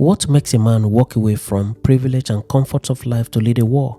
What makes a man walk away from privilege and comforts of life to lead a war?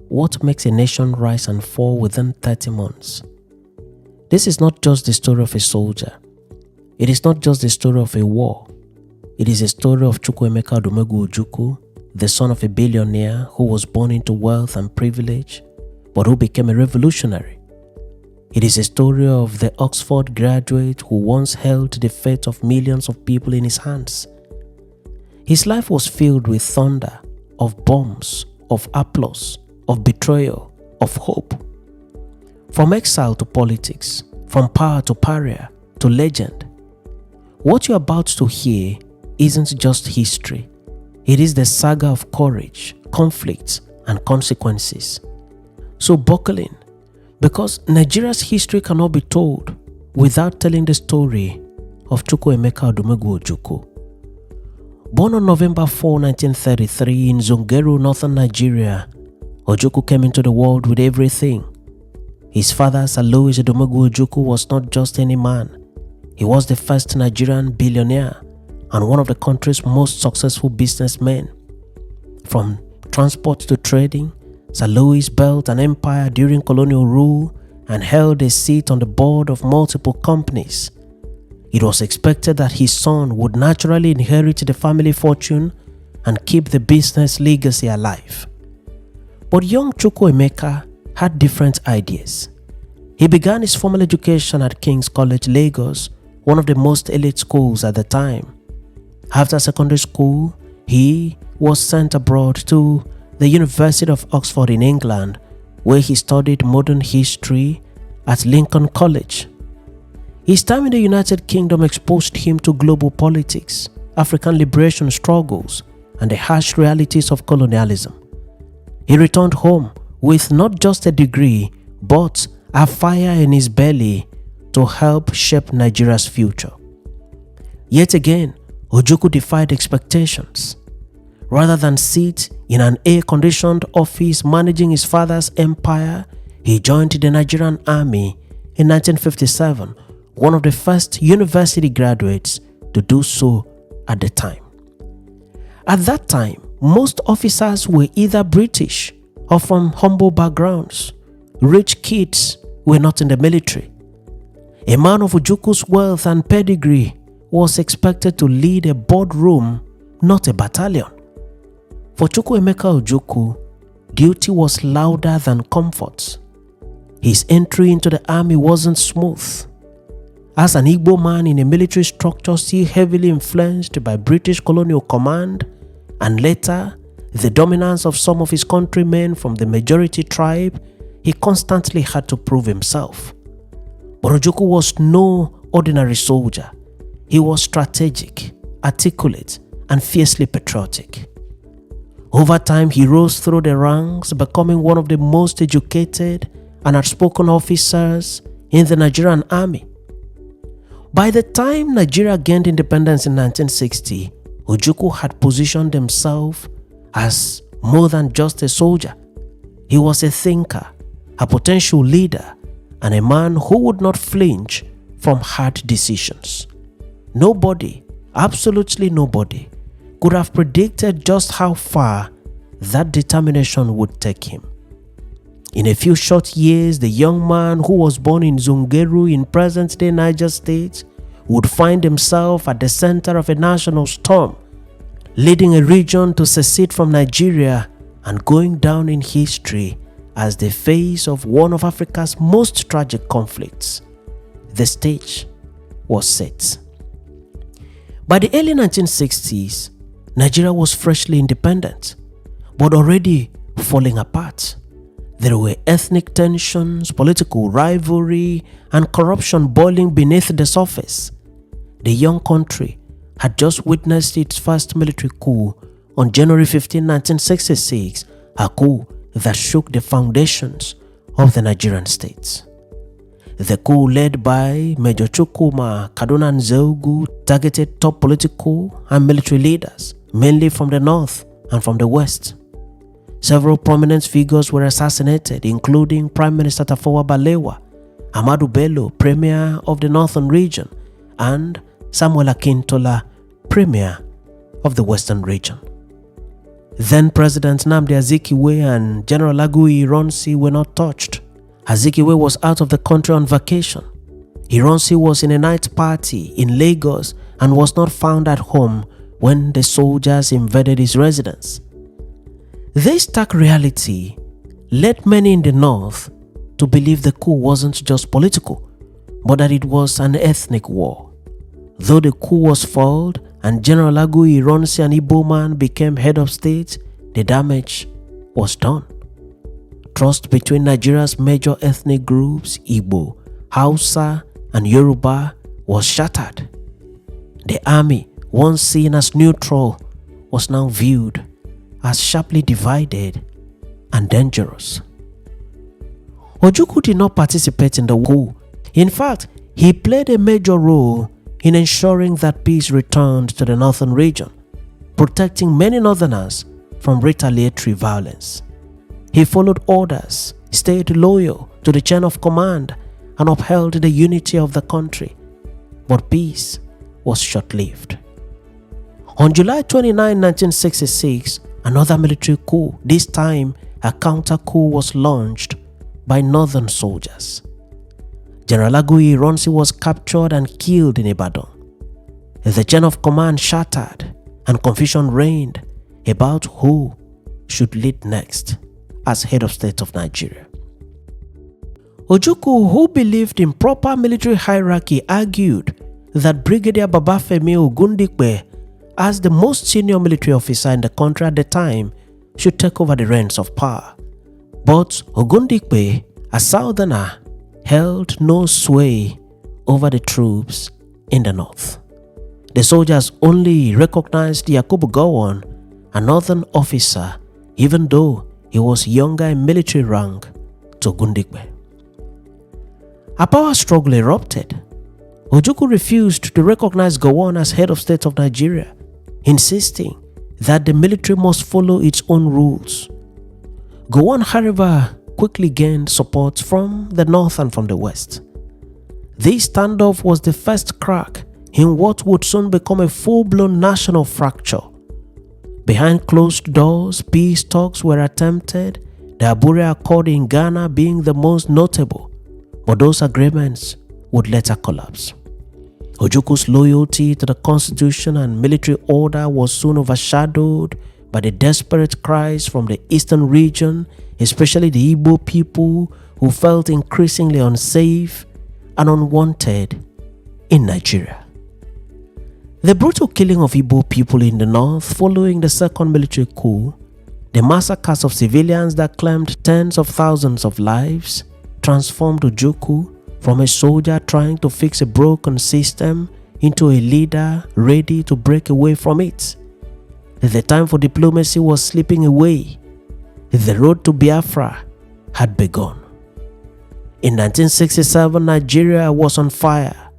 What makes a nation rise and fall within 30 months? This is not just the story of a soldier. It is not just the story of a war. It is a story of Chukwuemeka Odumegwu Ojukwu, the son of a billionaire who was born into wealth and privilege, but who became a revolutionary. It is a story of the Oxford graduate who once held the fate of millions of people in his hands. His life was filled with thunder, of bombs, of applause, of betrayal, of hope. From exile to politics, from power to pariah, to legend. What you're about to hear isn't just history. It is the saga of courage, conflict, and consequences. So buckle in, because Nigeria's history cannot be told without telling the story of Chukwuemeka Odumegwu Ojukwu. Born on November 4, 1933 in Zungeru, northern Nigeria, Ojukwu came into the world with everything. His father, Alois Odumegwu Ojukwu, was not just any man. He was the first Nigerian billionaire and one of the country's most successful businessmen. From transport to trading, Alois built an empire during colonial rule and held a seat on the board of multiple companies. It was expected that his son would naturally inherit the family fortune and keep the business legacy alive. But young Chukwuemeka had different ideas. He began his formal education at King's College, Lagos, one of the most elite schools at the time. After secondary school, he was sent abroad to the University of Oxford in England, where he studied modern history at Lincoln College. His time in the United Kingdom exposed him to global politics, African liberation struggles, and the harsh realities of colonialism. He returned home with not just a degree, but a fire in his belly to help shape Nigeria's future. Yet again, Ojukwu defied expectations. Rather than sit in an air-conditioned office managing his father's empire, he joined the Nigerian Army in 1957, one of the first university graduates to do so at the time. At that time, most officers were either British or from humble backgrounds. Rich kids were not in the military. A man of Ojukwu's wealth and pedigree was expected to lead a boardroom, not a battalion. For Chukwuemeka Ojukwu, duty was louder than comfort. His entry into the army wasn't smooth. As an Igbo man in a military structure still heavily influenced by British colonial command, and later the dominance of some of his countrymen from the majority tribe, he constantly had to prove himself. But Ojukwu was no ordinary soldier. He was strategic, articulate, and fiercely patriotic. Over time, he rose through the ranks, becoming one of the most educated and outspoken officers in the Nigerian Army. By the time Nigeria gained independence in 1960, Ojukwu had positioned himself as more than just a soldier. He was a thinker, a potential leader, and a man who would not flinch from hard decisions. Nobody, absolutely nobody, could have predicted just how far that determination would take him. In a few short years, the young man who was born in Zungeru in present-day Niger State would find himself at the center of a national storm, leading a region to secede from Nigeria and going down in history as the face of one of Africa's most tragic conflicts. The stage was set. By the early 1960s, Nigeria was freshly independent, but already falling apart. There were ethnic tensions, political rivalry, and corruption boiling beneath the surface. The young country had just witnessed its first military coup on January 15, 1966, a coup that shook the foundations of the Nigerian state. The coup, led by Major Chukwuma Kaduna Nzeugu, targeted top political and military leaders, mainly from the north and from the west. Several prominent figures were assassinated, including Prime Minister Tafawa Balewa, Ahmadu Bello, Premier of the Northern Region, and Samuel Akintola, Premier of the Western region. Then President Nnamdi Azikiwe and General Ironsi were not touched. Azikiwe was out of the country on vacation. Ironsi was in a night party in Lagos and was not found at home when the soldiers invaded his residence. This stark reality led many in the north to believe the coup wasn't just political, but that it was an ethnic war. Though the coup was foiled and General Ironsi, an Igbo man, became head of state, the damage was done. Trust between Nigeria's major ethnic groups, Igbo, Hausa, and Yoruba, was shattered. The army, once seen as neutral, was now viewed as sharply divided and dangerous. Ojukwu did not participate in the coup. In fact, he played a major role in ensuring that peace returned to the northern region, protecting many northerners from retaliatory violence. He followed orders, stayed loyal to the chain of command, and upheld the unity of the country. But peace was short-lived. On July 29, 1966, another military coup, this time a counter-coup, was launched by northern soldiers. General Ironsi was captured and killed in Ibadan. The chain of command shattered and confusion reigned about who should lead next as head of state of Nigeria. Ojukwu, who believed in proper military hierarchy, argued that Brigadier Babafemi Ogundikpe, as the most senior military officer in the country at the time, should take over the reins of power. But Ogundikpe, a southerner, held no sway over the troops in the north. The soldiers only recognized Yakubu Gowon, a northern officer, even though he was younger in military rank to Ogundikpe. A power struggle erupted. Ojukwu refused to recognize Gowon as head of state of Nigeria, insisting that the military must follow its own rules. Gowon, however, quickly gained support from the north and from the west. This standoff was the first crack in what would soon become a full-blown national fracture. Behind closed doors, peace talks were attempted, the Abure Accord in Ghana being the most notable, but those agreements would later collapse. Ojukwu's loyalty to the constitution and military order was soon overshadowed by the desperate cries from the eastern region, especially the Igbo people, who felt increasingly unsafe and unwanted in Nigeria. The brutal killing of Igbo people in the north following the second military coup, the massacres of civilians that claimed tens of thousands of lives, transformed Ojukwu from a soldier trying to fix a broken system into a leader ready to break away from it. The time for diplomacy was slipping away. The road to Biafra had begun. In 1967, Nigeria was on fire.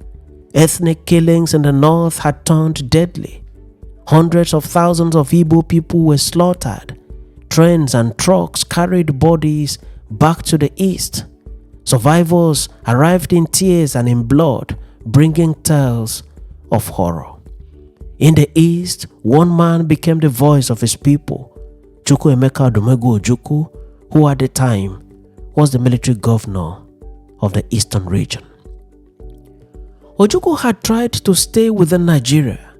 Ethnic killings in the north had turned deadly. Hundreds of thousands of Igbo people were slaughtered. Trains and trucks carried bodies back to the east. Survivors arrived in tears and in blood, bringing tales of horror. In the east, one man became the voice of his people, Chukwuemeka Odumegwu Ojukwu, who at the time was the military governor of the eastern region. Ojukwu had tried to stay within Nigeria.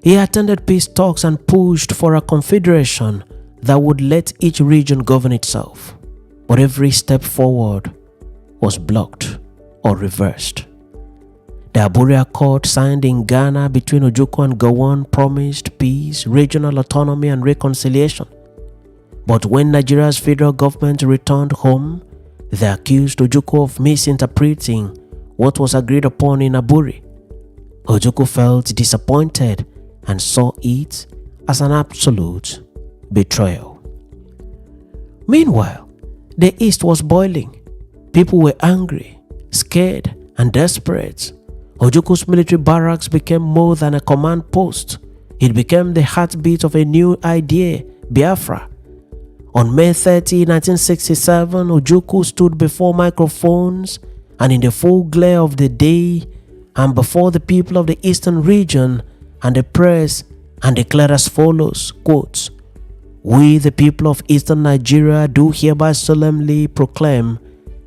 He attended peace talks and pushed for a confederation that would let each region govern itself. But every step forward was blocked or reversed. The Abure Accord signed in Ghana between Ojukwu and Gowon promised peace, regional autonomy and reconciliation. But when Nigeria's federal government returned home, they accused Ojukwu of misinterpreting what was agreed upon in Abure. Ojukwu felt disappointed and saw it as an absolute betrayal. Meanwhile, the East was boiling. People were angry, scared, and desperate. Ojukwu's military barracks became more than a command post. It became the heartbeat of a new idea, Biafra. On May 30, 1967, Ojukwu stood before microphones and in the full glare of the day and before the people of the eastern region and the press and declared as follows, quote, "We, the people of Eastern Nigeria, do hereby solemnly proclaim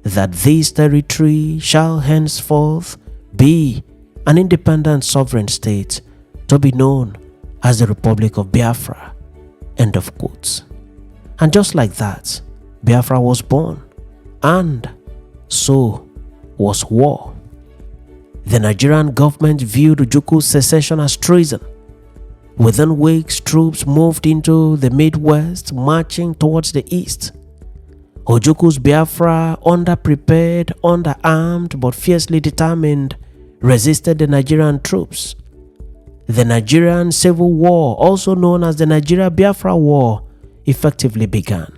that this territory shall henceforth be an independent sovereign state to be known as the Republic of Biafra." End of quotes. And just like that, Biafra was born, and so was war. The Nigerian government viewed Ojukwu's secession as treason. Within weeks, troops moved into the Midwest, marching towards the east. Ojukwu's Biafra, underprepared, underarmed, but fiercely determined, resisted the Nigerian troops. The Nigerian Civil War, also known as the Nigeria-Biafra War, effectively began.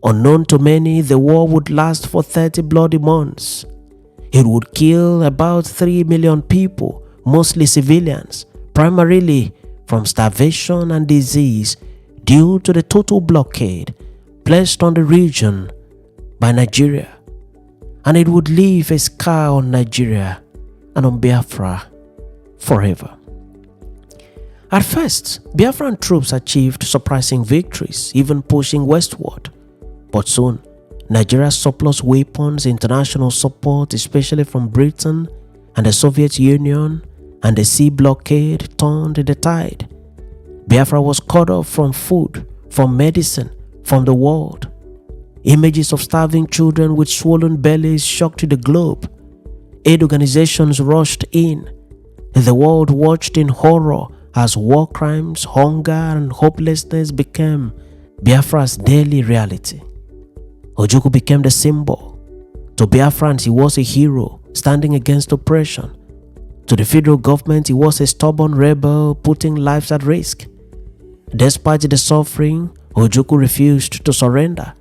Unknown to many, the war would last for 30 bloody months. It would kill about 3 million people, mostly civilians, primarily from starvation and disease due to the total blockade placed on the region by Nigeria. And it would leave a scar on Nigeria and on Biafra forever. At first, Biafran troops achieved surprising victories, even pushing westward. But soon, Nigeria's surplus weapons, international support, especially from Britain and the Soviet Union, and the sea blockade turned the tide. Biafra was cut off from food, from medicine, from the world. Images of starving children with swollen bellies shocked the globe. Aid organizations rushed in. The world watched in horror as war crimes, hunger, and hopelessness became Biafra's daily reality. Ojukwu became the symbol. To Biafrans, he was a hero, standing against oppression. To the federal government, he was a stubborn rebel, putting lives at risk. Despite the suffering, Ojukwu refused to surrender,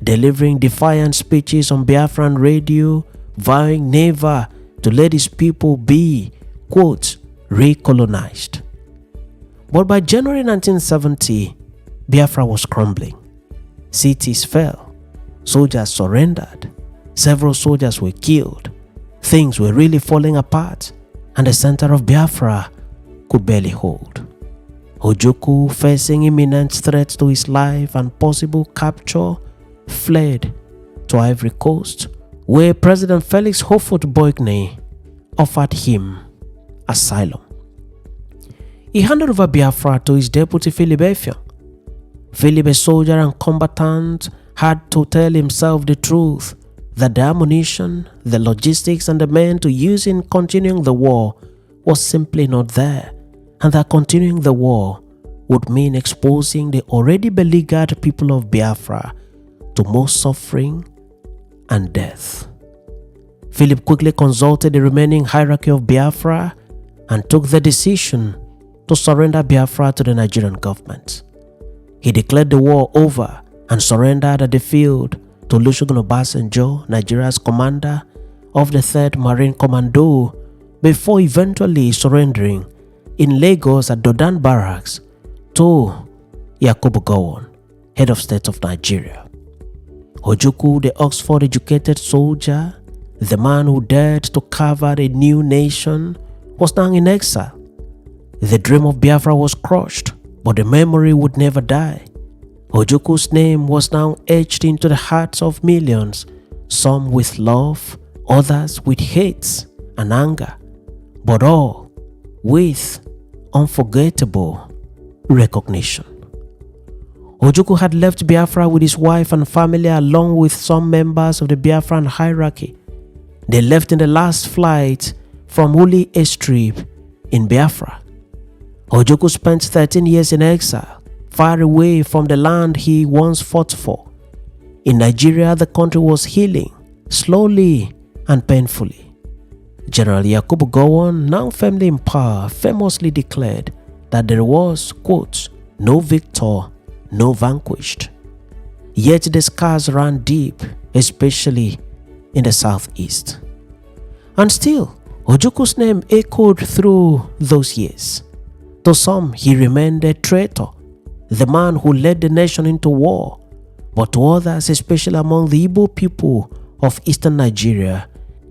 delivering defiant speeches on Biafran radio, vowing never to let his people be, quote, recolonized. But by January 1970, Biafra was crumbling. Cities fell. Soldiers surrendered. Several soldiers were killed. Things were really falling apart, and the center of Biafra could barely hold. Ojukwu, facing imminent threats to his life and possible capture, fled to Ivory Coast, where President Felix Houphouët-Boigny offered him asylum. He handed over Biafra to his deputy Philip Effiong. Philip, a soldier and combatant, had to tell himself the truth that the ammunition, the logistics, and the men to use in continuing the war was simply not there, and that continuing the war would mean exposing the already beleaguered people of Biafra to more suffering and death. Philip quickly consulted the remaining hierarchy of Biafra and took the decision to surrender Biafra to the Nigerian government. He declared the war over and surrendered at the field to Olusegun Obasanjo, Nigeria's commander of the 3rd Marine Commando, before eventually surrendering in Lagos at Dodan Barracks to Yakubu Gowon, head of state of Nigeria. Ojukwu, the Oxford-educated soldier, the man who dared to carve out a new nation, was now in exile. The dream of Biafra was crushed, but the memory would never die. Ojukwu's name was now etched into the hearts of millions, some with love, others with hate and anger, but all with unforgettable recognition. Ojukwu had left Biafra with his wife and family along with some members of the Biafran hierarchy. They left in the last flight from Uli Airstrip in Biafra. Ojukwu spent 13 years in exile, far away from the land he once fought for. In Nigeria, the country was healing, slowly and painfully. General Yakubu Gowon, now firmly in power, famously declared that there was, quote, no victor, no vanquished. Yet the scars ran deep, especially in the southeast. And still, Ojukwu's name echoed through those years. To some, he remained a traitor, the man who led the nation into war. But to others, especially among the Igbo people of eastern Nigeria,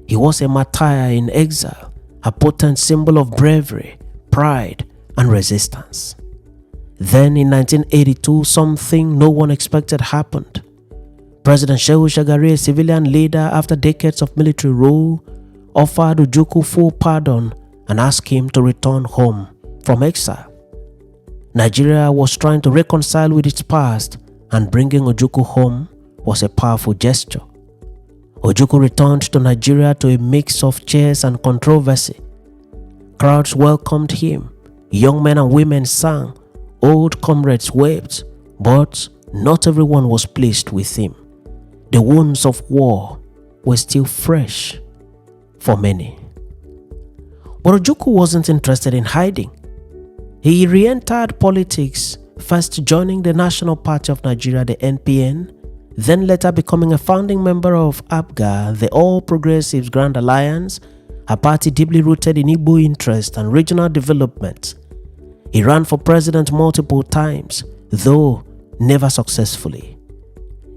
he was a martyr in exile, a potent symbol of bravery, pride, and resistance. Then in 1982, something no one expected happened. President Shehu Shagari, a civilian leader after decades of military rule, offered Ojukwu full pardon and asked him to return home from exile. Nigeria was trying to reconcile with its past, and bringing Ojukwu home was a powerful gesture. Ojukwu returned to Nigeria to a mix of cheers and controversy. Crowds welcomed him, young men and women sang, old comrades wept, but not everyone was pleased with him. The wounds of war were still fresh for many. But Ojukwu wasn't interested in hiding. He re-entered politics, first joining the National Party of Nigeria, the NPN, then later becoming a founding member of APGA, the All Progressives Grand Alliance, a party deeply rooted in Igbo interest and regional development. He ran for president multiple times, though never successfully.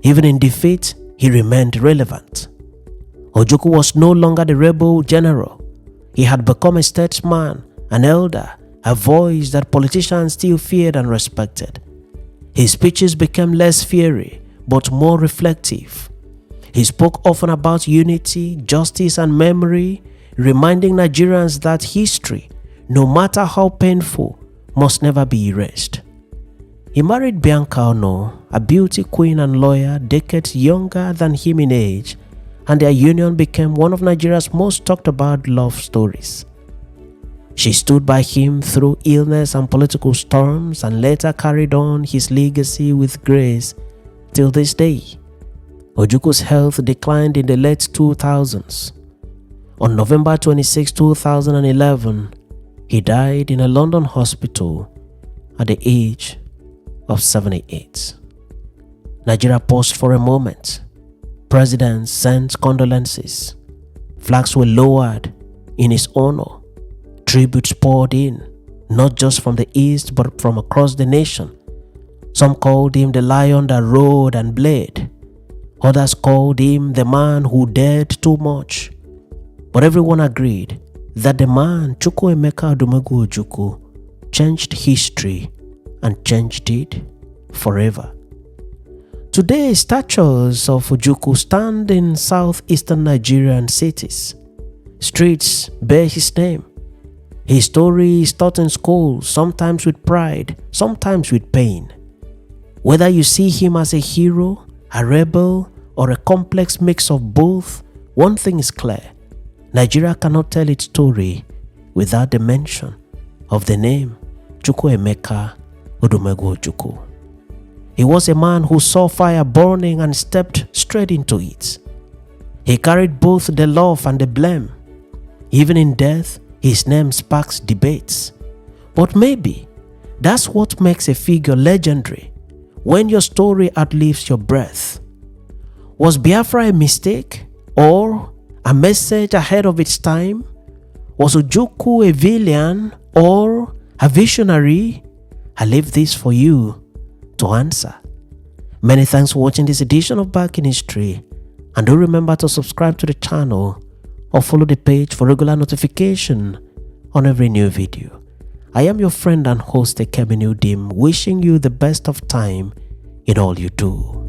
Even in defeat, he remained relevant. Ojukwu was no longer the rebel general. He had become a statesman, an elder, a voice that politicians still feared and respected. His speeches became less fiery, but more reflective. He spoke often about unity, justice, and memory, reminding Nigerians that history, no matter how painful, must never be erased. He married Bianca Ono, a beauty queen and lawyer decades younger than him in age, and their union became one of Nigeria's most talked about love stories. She stood by him through illness and political storms and later carried on his legacy with grace till this day. Ojukwu's health declined in the late 2000s. On November 26, 2011, he died in a London hospital at the age of 78. Nigeria paused for a moment. Presidents sent condolences. Flags were lowered in his honor. Tributes poured in, not just from the east but from across the nation. Some called him the lion that roared and bled. Others called him the man who dared too much. But everyone agreed that the man, Chukwuemeka Odumegwu Ojukwu, changed history and changed it forever. Today, statues of Ojukwu stand in southeastern Nigerian cities. Streets bear his name. His story is taught in schools, sometimes with pride, sometimes with pain. Whether you see him as a hero, a rebel, or a complex mix of both, one thing is clear. Nigeria cannot tell its story without the mention of the name Chukwuemeka Odumegwu Ojukwu. He was a man who saw fire burning and stepped straight into it. He carried both the love and the blame. Even in death, his name sparks debates. But maybe that's what makes a figure legendary, when your story outlives your breath. Was Biafra a mistake or a message ahead of its time? Was Ojukwu a villain or a visionary? I leave this for you to answer. Many thanks for watching this edition of Back in History, and do remember to subscribe to the channel or follow the page for regular notification on every new video. I am your friend and host Ekemini Udim, wishing you the best of time in all you do.